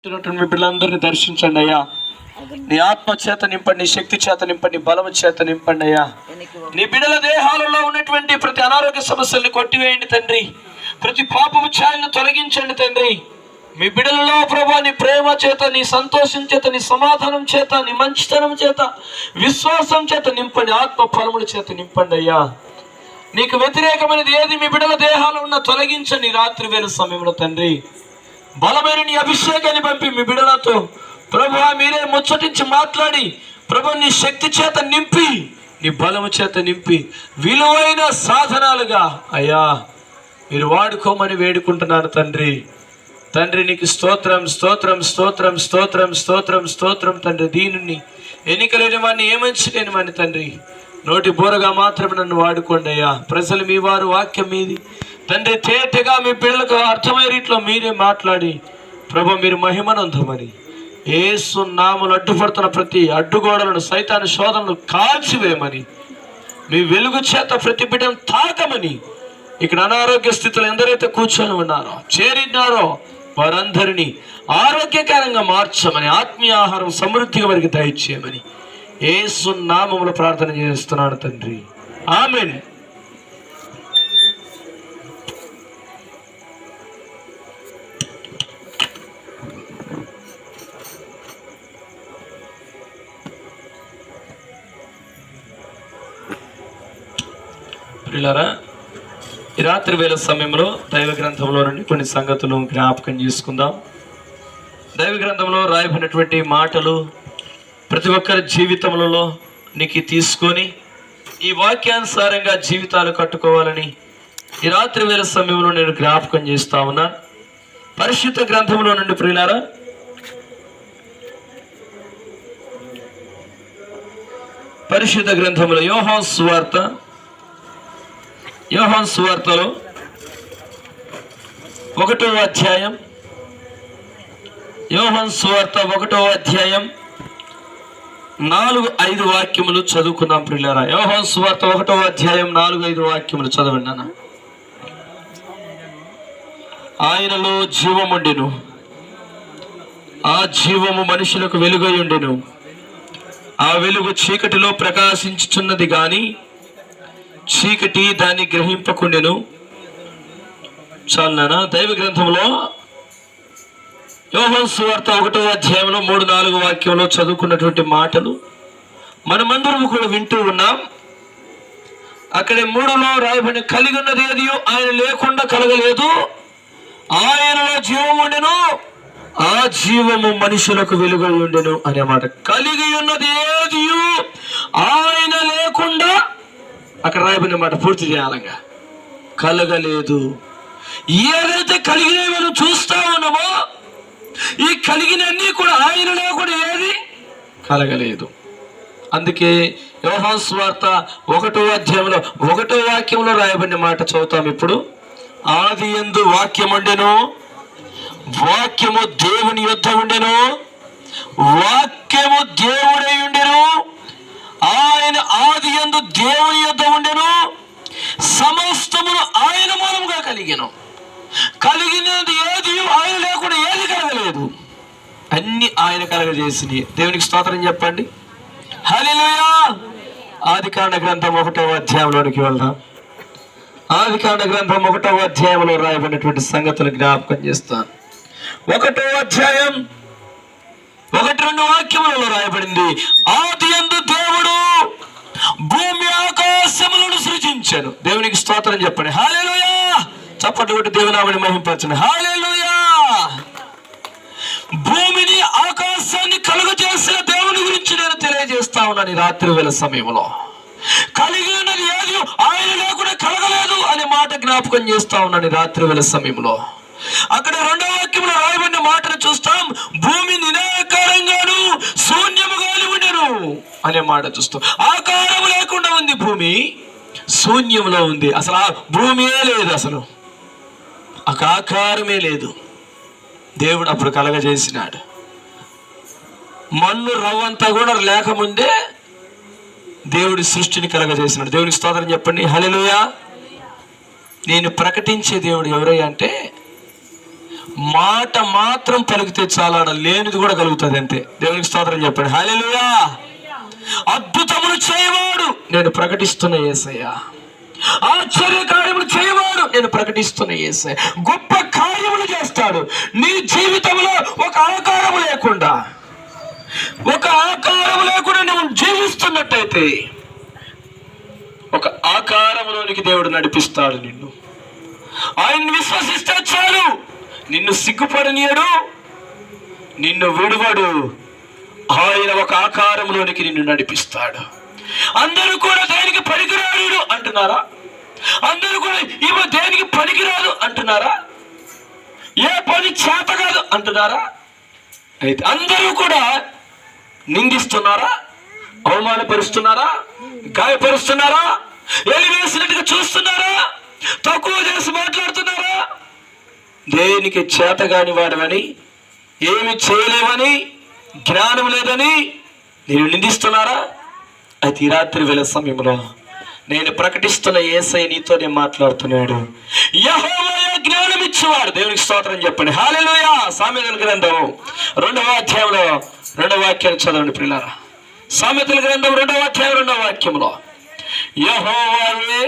మీ పిల్లలందరినీ దర్శించండి అయ్యా. నీ ఆత్మ చేత నింపండి, నీ శక్తి చేత నింపండి, బలము చేత నింపండి అయ్యా. నీ బిడ్డల దేహాలలో ఉన్నటువంటి ప్రతి అనారోగ్య సమస్యల్ని కొట్టివేయండి తండ్రి. ప్రతి పాపము ఛాయలను తొలగించండి తండ్రి. మీ బిడ్డలలో ప్రభా నీ ప్రేమ చేత, నీ సంతోషం చేత, నీ సమాధానం చేత, నీ మంచితనం చేత, విశ్వాసం చేత నింపండి, ఆత్మ ఫలముల చేత నింపండి అయ్యా. నీకు వ్యతిరేకమైనది ఏది మీ బిడ్డల దేహాలు ఉన్న తొలగించండి రాత్రి వేళ సమయంలో తండ్రి. బలమైన నీ అభిషేకాన్ని పంపి మీ బిడ్డలతో ప్రభువా మీరే ముచ్చటించి మాట్లాడి ప్రభు నీ శక్తి చేత నింపి, నీ బలము చేత నింపి విలువైన సాధనాలుగా అయ్యా మీరు వాడుకోమని వేడుకుంటున్నాను తండ్రి. తండ్రి నీకు స్తోత్రం స్తోత్రం స్తోత్రం స్తోత్రం స్తోత్రం స్తోత్రం తండ్రి. దీనిని ఎన్నికలేని వాడిని ఏమంచలేని వాడిని తండ్రి, నోటి బోరగా మాత్రమే నన్ను వాడుకోండి అయ్యా. ప్రజలు మీ వారు వాక్యం మీది తండ్రి, తేటగా మీ పిల్లలకు అర్థమయ్యే రీతిలో మీరే మాట్లాడి ప్రభు మీరు మహిమనందమని యేసు నామములో అడ్డుపడుతున్న ప్రతి అడ్డుగోడలను సైతాను శోధనలు కాల్చివేయమని, మీ వెలుగు చేత ప్రతి బిడ్డను తాకమని, ఇక్కడ అనారోగ్య స్థితిలో ఎందరైతే కూర్చొని ఉన్నారో చేరినారో వారందరినీ ఆరోగ్యకరంగా మార్చమని, ఆత్మీయ ఆహారం సమృద్ధిగా వారికి దయచేయమని యేసు నామములో ప్రార్థన చేస్తున్నాను తండ్రి. ఆమేన్. ప్రియులారా, ఈ రాత్రి వేళ సమయంలో దైవ గ్రంథంలో నుండి కొన్ని సంగతులు జ్ఞాపకం చేసుకుందాం. దైవ గ్రంథంలో రాయబడినటువంటి మాటలు ప్రతి ఒక్కరి జీవితంలో నీకు తీసుకొని ఈ వాక్యానుసారంగా జీవితాలు కట్టుకోవాలని ఈ రాత్రి వేళ సమయంలో నేను జ్ఞాపకం చేస్తా ఉన్నాను. పరిశుద్ధ గ్రంథంలో నుండి ప్రియులారా, పరిశుద్ధ గ్రంథంలో యోహాను సువార్తలో 1వ అధ్యాయం, యోహాను సువార్త 1వ అధ్యాయం 4-5 వాక్యములు చదువుకుందాం ప్రియులారా. యోహాను సువార్త 1వ అధ్యాయం 4-5 వాక్యములు చదవండి అన్న. ఆయనలో జీవముండెను, ఆ జీవము మనుషులకు వెలుగై ఉండెను, ఆ వెలుగు చీకటిలో ప్రకాశించుచున్నది గాని చీకటి దాన్ని గ్రహింపకుండెను. చాలనా? దైవ గ్రంథంలో యోహాను సువార్త 1వ అధ్యాయంలో 3-4 వాక్యంలో చదువుకున్నటువంటి మాటలు మనమందరం కూడా వింటూ ఉన్నాం. అక్కడ 3లో రాయబడిన కలిగి ఉన్నది ఏది ఆయన లేకుండా కలగలేదు, ఆయనలో జీవము ఉండెను, ఆ జీవము మనుషులకు వెలుగై ఉండెను అనే మాట. కలిగి ఉన్నది ఏది ఆయన లేకుండా, అక్కడ రాయబడిన మాట పూర్తి చేయాలంగా, కలగలేదు. ఏదైతే కలిగినవి మనం చూస్తా ఉన్నామో ఈ కలిగినన్నీ కూడా ఆయన లేకుండా ఏది కలగలేదు. అందుకే యోహాను సువార్త 1వ అధ్యాయంలో 1వ వాక్యంలో రాయబడిన మాట చదువుతాం ఇప్పుడు. ఆది యందు వాక్యం ఉండెను, వాక్యము దేవుని యొద్ద ఉండెను, వాక్యము దేవుడై ఉండెను, ఆయన ఆది యందు దేవుని యొద్ద ఉండెను, సమస్తమును ఆయన మూలముగా కలిగెను. కలిగినది ఏది ఆయన లేకుండా ఏది కలగలేదు, అన్ని ఆయన కలగజేసింది. దేవునికి స్తోత్రం చెప్పండి. హల్లెలూయా. ఆదికాండ గ్రంథం 1వ అధ్యాయంలోనికి వెళ్దాం. ఆదికాండ గ్రంథం 1వ అధ్యాయంలో రాయబడినటువంటి సంగతులు జ్ఞాపకం చేస్తాను. 1వ అధ్యాయం 1-2 వాక్యములలో రాయబడింది, ఆది యందు దేవుడు భూమి ఆకాశములను సృజించాను. దేవునికి స్తోత్రం చెప్పండి. హల్లెలూయా. చప్పట్లు కొట్టి దేవుని నామమును మహిమపరచండి. హల్లెలూయా. భూమిని ఆకాశాన్ని కలుగజేసిన దేవుని గురించి నేను తెలియజేస్తా ఉన్నాను ఈ రాత్రి వేళ సమయంలో. కలిగి ఉన్నది ఏది ఆయన లేకుండా కలగలేదు అనే మాట జ్ఞాపకం చేస్తా ఉన్నాను ఈ రాత్రి వేళ సమయంలో. అక్కడ 2వ వాక్యంలో రాయబడిన మాటను చూస్తాం, భూమి నిరాకారంగాను శూన్యముగాను ఉండెను అనే మాట చూస్తాం. ఆకారం లేకుండా ఉంది భూమి, శూన్యంలో ఉంది. అసలు ఆ భూమియే లేదు, అసలు ఒక ఆకారమే లేదు. దేవుడు అప్పుడు కలగజేసినాడు. మన్ను రవ్వంతా కూడా లేకముందే దేవుడి సృష్టిని కలగజేసినాడు. దేవునికి స్తోత్రం చెప్పండి. హల్లెలూయా. నేను ప్రకటించే దేవుడు ఎవరయ్యా అంటే మాట మాత్రం పలికితే చాలా, లేనిది కూడా కలుగుతుంది అంతే. దేవునికి స్తోత్రం చెప్పండి. హల్లెలూయా. అద్భుతములు చేయవాడు నేను ప్రకటిస్తున్న యేసయ్య. ఆశ్చర్య కార్యములు చేయవాడు నేను ప్రకటిస్తున్న యేసయ్య. గొప్ప కార్యములు చేస్తాడు. నీ జీవితంలో ఒక ఆకారం లేకుండా నువ్వు జీవిస్తున్నట్టయితే ఒక ఆకారంలోనికి దేవుడు నడిపిస్తాడు నిన్ను. ఆయన్ని విశ్వసిస్తే చాలు, నిన్ను సిగ్గుపడనీయడు, నిన్ను విడువడు. ఆయన ఒక ఆకారంలోనికి నిన్ను నడిపిస్తాడు. అందరూ కూడా దేనికి పనికిరాడు అంటున్నారా? అందరూ కూడా ఈమె దేనికి పనికిరాదు అంటున్నారా? ఏ పని చేత కాదు అంటున్నారా? అయితే అందరూ కూడా నిందిస్తున్నారా? అవమానపరుస్తున్నారా? గాయపరుస్తున్నారా? ఎలివేసినట్టుగా చూస్తున్నారా? తక్కువ చేసి మాట్లాడుతున్నారా? దేనికి చేతగాని వాడవని, ఏమి చేయలేవని, జ్ఞానం లేదని నేను నిందిస్తున్నారా? అయితే ఈ రాత్రి వేళ సమయంలో నేను ప్రకటిస్తున్న యేసయ్య నీతోనే మాట్లాడుతున్నాడు. యెహోవా జ్ఞానం ఇచ్చేవాడు. దేవునికి స్తోత్రం చెప్పండి. హల్లెలూయా. సామెతల గ్రంథం 2వ అధ్యాయంలో 2వ వాక్యాన్ని చదవండి ప్రియులారా. సామెతల గ్రంథం 2వ అధ్యాయం 2వ వాక్యంలో యెహోవాయే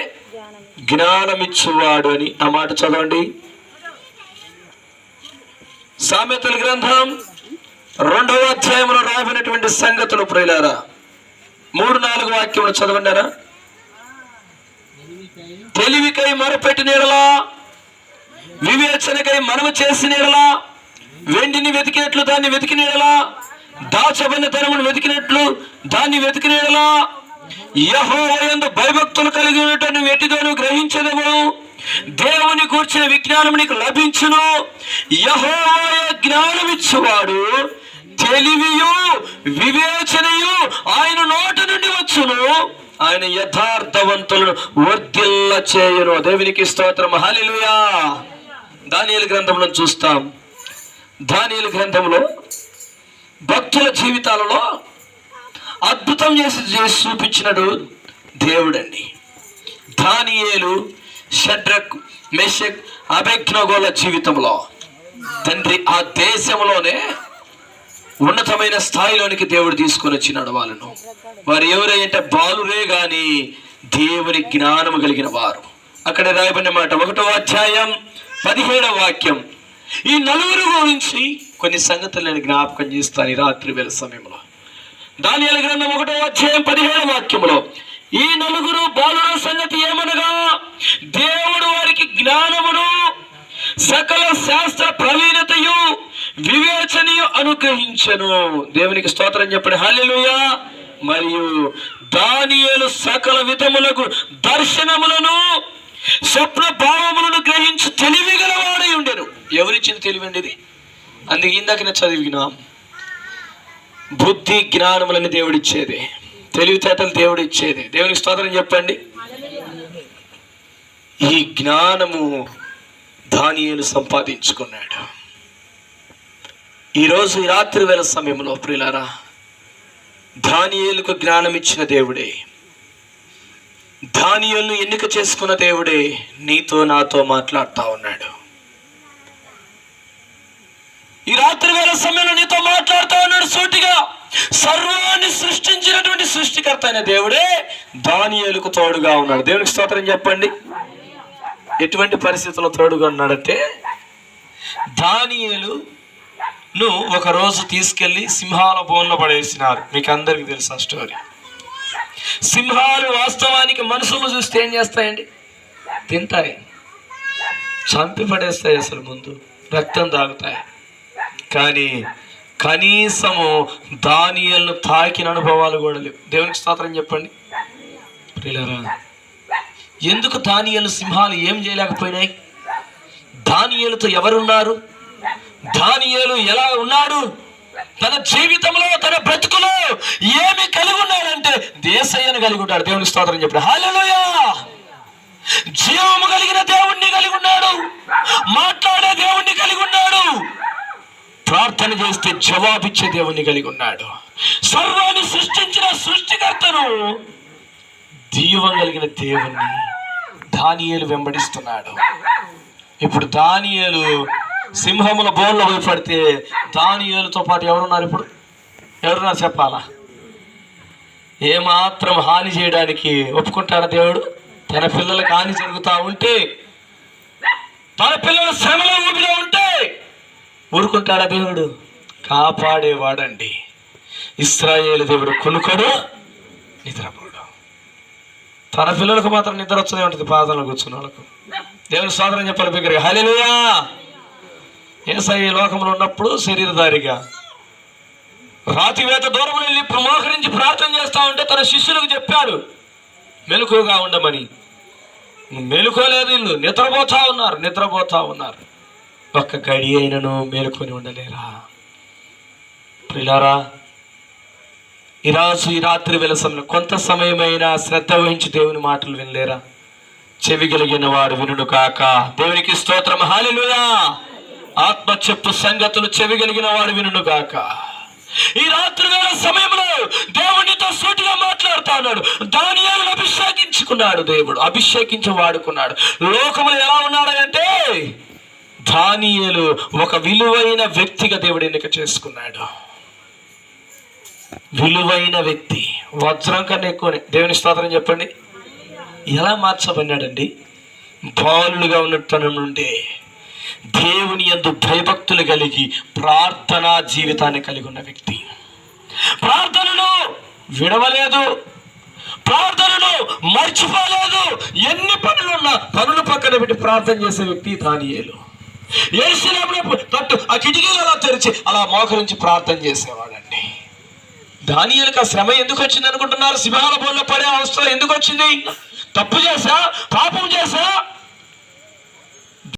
జ్ఞానం ఇచ్చేవాడు అని ఆ మాట చదవండి. సామెతల గ్రంథం 2వ అధ్యాయంలో రాబడినటువంటి సంగతులు ప్రియులారా 3-4 వాక్యములు చదవండారా. తెలివికై మొరపెట్టిన యెడల, వివేచనకై మనవి చేసిన యెడల, వెండిని వెతికినట్లు దాన్ని వెతికిన యెడల, దాచబడిన ధనమును వెతికినట్లు దాన్ని వెతికిన యెడల, యెహోవా యందు భయభక్తులు కలిగి ఉన్నట్టు వెటిగాను గ్రహించదము. దేవుని కూర్చిన విజ్ఞానం నీకు లభించును. యెహోవా జ్ఞానం ఇచ్చేవాడు, తెలివియు వివేచనయు ఆయన నోటి నుండి వచ్చును. ఆయన యథార్థవంతులను వర్ధిల్ల చేయును. దేవునికి స్తోత్రం. హల్లెలూయా. దానియేలు గ్రంథంలో చూస్తాం. దానియేలు గ్రంథంలో భక్తుల జీవితాలలో అద్భుతం చేసి చూపించినడు దేవుడండి. దానియేలు, షడ్రక్, మెషక్, అబేద్నెగోల జీవితంలో తండ్రి ఆ దేశంలోనే ఉన్నతమైన స్థాయిలోనికి దేవుడు తీసుకొని వచ్చినాడు వాళ్ళను. వారు ఎవరైతే బాలురే గాని దేవుని జ్ఞానము కలిగిన వారు. అక్కడ రాయబడిన మాట 1వ అధ్యాయం 17వ వాక్యం. ఈ నలుగురు గురించి కొన్ని సంగతులు నేను జ్ఞాపకం చేస్తాను ఈ రాత్రి వేళ సమయంలో. దానియేలు గ్రంథం 1వ అధ్యాయం 17వ వాక్యంలో ఈ నలుగురు బాలుర సంగతి ఏమనగా, దేవుడు వారికి జ్ఞానమును సకల శాస్త్ర ప్రవీణతయు వివేచనయు అనుగ్రహించెను. దేవునికి స్తోత్రం చెప్పండి. హల్లెలూయా. మరియు దానియేలు సకల విధములకు దర్శనములను స్వప్న భావములను గ్రహించి తెలివి గలవాడై ఉండెను. ఎవరిచ్చింది తెలివి అండి ఇది? అందుకే ఇందాకనే చదివినాం. బుద్ధి జ్ఞానములని దేవుడిచ్చేది, తెలివితేటలు దేవుడిచ్చేది. దేవునికి స్తోత్రం చెప్పండి. ఈ జ్ఞానము దానియేలు సంపాదించుకున్నాడు. ఈరోజు ఈ రాత్రి వేళ సమయంలో ప్రియులారా, దానియేలుకు జ్ఞానం ఇచ్చిన దేవుడే, దానియేలును ఎన్నిక చేసుకున్న దేవుడే నీతో నాతో మాట్లాడుతూ ఉన్నాడు. ఈ రాత్రి వేళ సమయంలో నీతో మాట్లాడుతూ ఉన్నాడు సూటిగా. సర్వాన్ని సృష్టించినటువంటి సృష్టికర్త అయిన దేవుడే దానియేలుకు తోడుగా ఉన్నాడు. దేవునికి స్తోత్రం చెప్పండి. ఎటువంటి పరిస్థితుల్లో తోడుగా ఉన్నాడంటే, దానియేలును ఒక రోజు తీసుకెళ్లి సింహాల బోన్లో పడేసినారు. మీకు అందరికి తెలుసు ఆ స్టోరీ. సింహాలు వాస్తవానికి మనుషులు చూస్తే ఏం చేస్తాయండి? తింటాయి, చంపి పడేస్తాయి, అసలు ముందు రక్తం తాగుతాయి. కానీ కనీసము దానియేలును తాకిన అనుభవాలు కూడా లేవు. దేవునికి స్తోత్రం చెప్పండి. ప్రియులారా, ఎందుకు దానియేలు సింహాలు ఏం చేయలేకపోయినాయి? దానియేలుతో ఎవరున్నారు? దానియేలు ఎలా ఉన్నాడు? తన జీవితంలో, తన బ్రతుకులో ఏమి కలిగి ఉన్నాడంటే యేసయ్యను కలిగి ఉన్నాడు. దేవునికి స్తోత్రం చెప్పండి. హల్లెలూయా. జీవము కలిగిన దేవుణ్ణి కలిగి ఉన్నాడు. మాట్లాడే దేవుణ్ణి కలిగి ఉన్నాడు. ప్రార్థన చేస్తే జవాబిచ్చే దేవుణ్ణి కలిగి ఉన్నాడు. సర్వాన్ని సృష్టించిన సృష్టికర్తను, జీవం కలిగిన దేవుణ్ణి దానియేలు వెంబడిస్తున్నాడు. ఇప్పుడు దానియేలు సింహముల బోన్లో పోయి పడితే దానియేలుతో పాటు ఎవరున్నారు? ఇప్పుడు ఎవరున్నారు చెప్పాలా? ఏమాత్రం హాని చేయడానికి ఒప్పుకుంటాడా దేవుడు? తన పిల్లలకు హాని జరుగుతూ ఉంటే, తన పిల్లల శ్రమలో ఊపిలో ఉంటే ఊరుకుంటాడా దేవుడు? కాపాడేవాడండి. ఇశ్రాయేలు దేవుడు కొనుకోడు, నిద్రపోడు. తన పిల్లలకు మాత్రం నిద్ర వచ్చనే ఉంటుంది పాదంలో కూర్చున్న వాళ్ళకు. దేవుని సోదరం చెప్పాలి బిగ్గరగా హల్లెలూయా. యేసయ్య లోకంలో ఉన్నప్పుడు శరీరధారిగా రాతివేత దూరం వెళ్ళి మోకరించి ప్రార్థన చేస్తా ఉంటే తన శిష్యులకు చెప్పాడు మెలకువగా ఉండమని. మెలుకోలేదు, వీళ్ళు నిద్రపోతా ఉన్నారు. ఒక్క గడి అయినను మేలుకొని ఉండలేరా? ప్రియులారా, ఈ రాత్రి వేళ సమయంలో కొంత సమయమైనా శ్రద్ధ వహించి దేవుని మాటలు వినలేరా? చెవి కలిగిన వాడు వినుడు కాక. దేవునికి స్తోత్రం, హల్లెలూయా. ఆత్మ చెప్పు సంగతులు చెవి కలిగిన వాడు వినుడు కాక. ఈ రాత్రి వేళ సమయంలో దేవునితో సూటిగా మాట్లాడుతా ఉన్నాడు. దానియేలును అభిషేకించుకున్నాడు దేవుడు, అభిషేకించి వాడుకున్నాడు. లోకములు ఎలా ఉన్నాడంటే దానియేలు ఒక విలువైన వ్యక్తిగా దేవుడు ఎన్నిక చేసుకున్నాడు. విలువైన వ్యక్తి, వజ్రం కన్నా ఎక్కువనే. దేవుని స్తోత్రం చెప్పండి. ఎలా మార్చబడినాడండి? బాలులుగా ఉన్నతనం నుండి దేవుని యందు భయభక్తులు కలిగి ప్రార్థనా జీవితాన్ని కలిగి ఉన్న వ్యక్తి. ప్రార్థనను విడవలేదు, ప్రార్థనను మర్చిపోలేదు. ఎన్ని పనులున్నా పనులు పక్కన పెట్టి ప్రార్థన చేసే వ్యక్తి దానియేలు. యేరుషలేములో తట్టు ఆ కిటికీలు అలా తెరిచి అలా మోకరించి ప్రార్థన చేసేవాడండి. దానియేలుకి ఆ శ్రమ ఎందుకు వచ్చింది అనుకుంటున్నారు? సింహాల బోన్లో పడే అవస్థ ఎందుకు వచ్చింది? తప్పు చేశా, పాపం చేశా,